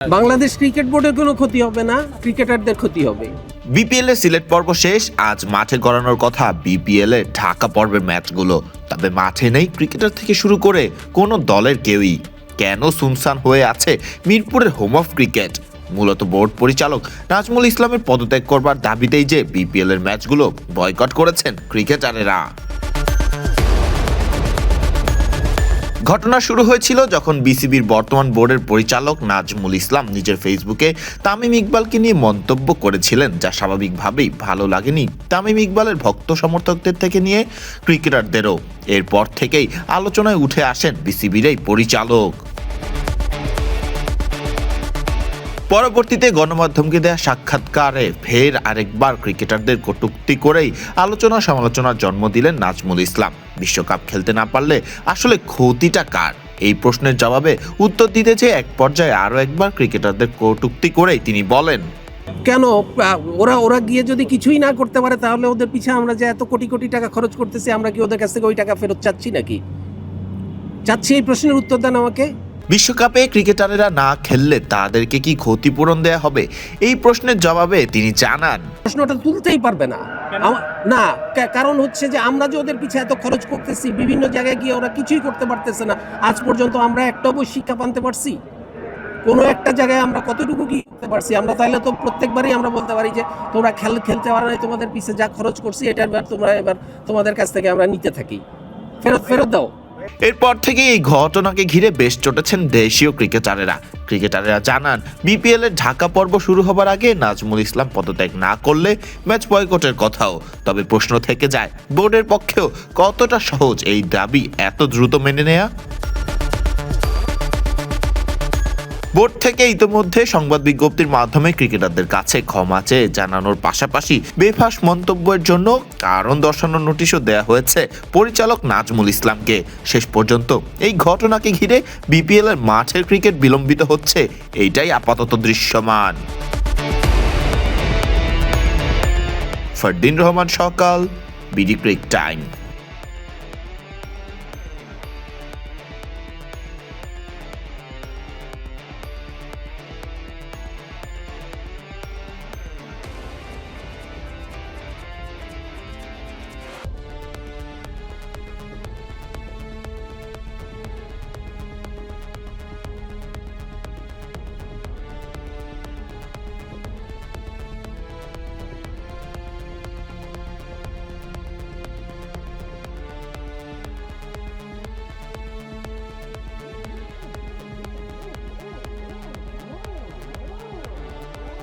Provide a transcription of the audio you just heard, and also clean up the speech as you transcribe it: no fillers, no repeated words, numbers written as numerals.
Bangladesh cricket বোর্ডের কোনো ক্ষতি হবে না, ক্রিকেটারদের ক্ষতি হবে। বিপিএল এর সিলেট পর্ব শেষ, আজ মাঠে গড়ানোর কথা বিপিএল এর ঢাকা পর্বের ম্যাচগুলো। তবে মাঠে নেই ক্রিকেটার থেকে শুরু করে কোনো দলের কেউই। কেন সুনসান হয়ে আছে মিরপুরের হোম অফ ক্রিকেট? মূলত বোর্ড পরিচালক নাজমুল ইসলামের পদত্যাগ করবার দাবিতেই যে বিপিএল এর ম্যাচগুলো বয়কট করেছেন ক্রিকেটারেরা। ঘটনা শুরু হয়েছিল যখন বিসিবির বর্তমান বোর্ডের পরিচালক নাজমুল ইসলাম নিজের ফেসবুকে তামিম ইকবালকে নিয়ে মন্তব্য করেছিলেন, যা স্বাভাবিকভাবেই ভালো লাগেনি তামিম ইকবালের ভক্ত সমর্থকদের থেকে নিয়ে ক্রিকেটারদেরও। এরপর থেকেই আলোচনায় উঠে আসেন বিসিবির এই পরিচালক। পরবর্তীতে গণমাধ্যমকে দেয়া সাক্ষাৎকারে ফের আরেকবার ক্রিকেটারদের কটূক্তি করেই আলোচনা সমালোচনার জন্ম দিলেন নাজমুল ইসলাম। বিশ্বকাপ খেলতে না পারলে আসলে ক্ষতিটা কার? এই প্রশ্নের জবাবে উত্তর দিতে চেয়ে এক পর্যায়ে আরও একবার ক্রিকেটারদের কটূক্তি করেই তিনি বলেন, কেন ওরা গিয়ে যদি কিছুই না করতে পারে তাহলে ওদের পিছে আমরা যে এত কোটি কোটি টাকা খরচ করতেছি, আমরা কি ওদের কাছ থেকে ওই টাকা ফেরত চাচ্ছি নাকি? চাচ্ছি? এই প্রশ্নের উত্তর দেন আমাকে। বিশ্বকাপে ক্রিকেটারেরা না খেললে তাদেরকে কি ক্ষতিপূরণ দেয়া হবে? এই প্রশ্নের জবাবে তিনি জানান, প্রশ্নটা তুলতেই পারবে না। না, কারণ হচ্ছে যে আমরা যে ওদের পিছে এত খরচ করতেছি, বিভিন্ন জায়গায় গিয়ে ওরা কিছুই করতে পারতেছে না। আজ পর্যন্ত আমরা একটাও শিক্ষা আনতে পারছি? কোনো একটা জায়গায় আমরা কতটুকু কি করতে পারছি? আমরা তাইলে তো প্রত্যেকবারই আমরা বলতে পারি যে তোমরা খেলতে পারো না, তোমাদের পিছে যা খরচ করছি এটা এবার তোমাদের কাছ থেকে আমরা নিতে থাকি, ফেরত দাও। এরপর থেকে এই ঘটনাকে ঘিরে বেশ চটেছেন দেশীয় ক্রিকেটারেরা জানান, বিপিএল এর ঢাকা পর্ব শুরু হবার আগে নাজমুল ইসলাম পদত্যাগ না করলে ম্যাচ বয়কটের কথাও। তবে প্রশ্ন থেকে যায়, বোর্ডের পক্ষেও কতটা সহজ এই দাবি এত দ্রুত মেনে নেয়া? বোর্ড থেকে ইতোমধ্যে সংবাদ বিজ্ঞপ্তির মাধ্যমে ক্রিকেটারদের কাছে ক্ষমা চেয়ে জানানোর পাশাপাশি বেফাঁস মন্তব্যের জন্য কারণ দর্শানোর নোটিশও দেয়া হয়েছে পরিচালক নাজমুল ইসলামকে। শেষ পর্যন্ত এই ঘটনাকে ঘিরে বিপিএল এর মাঠের ক্রিকেট বিলম্বিত হচ্ছে, এইটাই আপাতত দৃশ্যমান। ফারদিন রহমান সকাল, বিডি ক্রিক টাইম।